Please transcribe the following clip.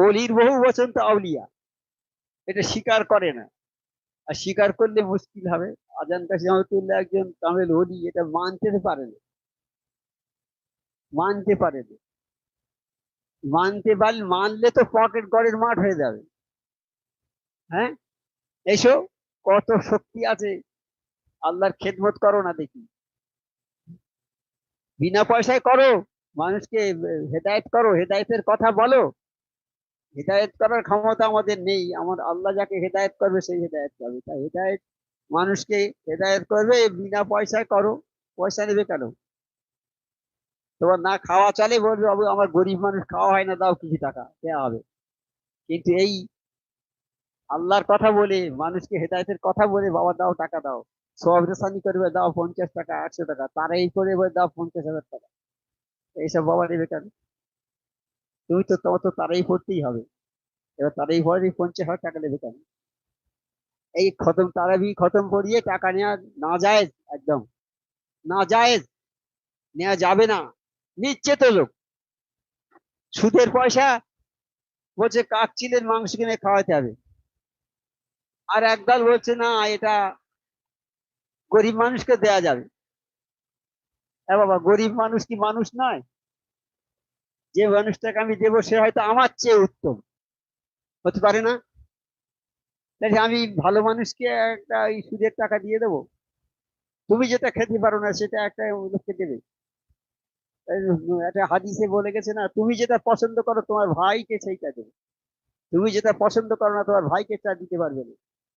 অলির বহু বচন তো আউলিয়া, এটা স্বীকার করে না। আর স্বীকার করলে মুশকিল হবে। আজান কাশি রহমতুল্লাহ একজন কামেল অলি, এটা মানতে পারে না। মানলে তো পকেট গড়ের মাঠ হয়ে যাবে। হ্যাঁ, এসো, কত শক্তি আছে, আল্লাহর খেদমত করো না দেখি, বিনা পয়সায় করো, মানুষকে হেদায়েত করো, হেদায়েতের কথা বলো। হেদায়েত করার ক্ষমতা আমাদের নেই, আমার আল্লাহ যাকে হেদায়েত করবে সেই হেদায়েত করবে, তাই হেদায়েত, মানুষকে হেদায়েত করবে, বিনা পয়সায় করো। পয়সা নেবে কেন? তোমার না খাওয়া চলে, বলবে বাবু আমার গরিব মানুষ, খাওয়া হয় না, দাও কিছু টাকা, দেওয়া হবে। কিন্তু এই আল্লাহর কথা বলে, মানুষকে হেদায়েতের কথা বলে, বাবা দাও টাকা দাও, সওয়াব রেসানি করবে, দাও 50 টাকা 100 টাকা, তারাই করে বলে দাও 50,000 টাকা, এইসব বাবা নেবে কেন? তোমার তো তারাই পড়তেই হবে, এবার তারাই পড়ে 50,000 টাকা নেবে কেন? এই খতম তারাবি খতম করিয়ে টাকা নেওয়া না জায়েজ, একদম না জায়েজ, নেওয়া যাবে না। নিচ্ছে তো লোক, সুদের পয়সা, বলছে কাক চিলের মাংস কিনে খাওয়াতে হবে। আর একদল বলছে না, এটা গরিব মানুষকে দেয়া যাবে। হ্যাঁ বাবা, গরিব মানুষ কি মানুষ নয়? যে মানুষটাকে আমি দেবো সে হয়তো আমার চেয়ে উত্তম হতে পারে না, তাই আমি ভালো মানুষকে একটা এই সুদের টাকা দিয়ে দেবো? তুমি যেটা খেতে পারো না সেটা একটা লোককে দেবে? একটা হাদিসে বলে গেছে না, তুমি যেটা পছন্দ করো তোমার ভাইকে সেইটা দেবে, তুমি যেটা পছন্দ করো না তোমার ভাইকে তা দিতে পারবে না।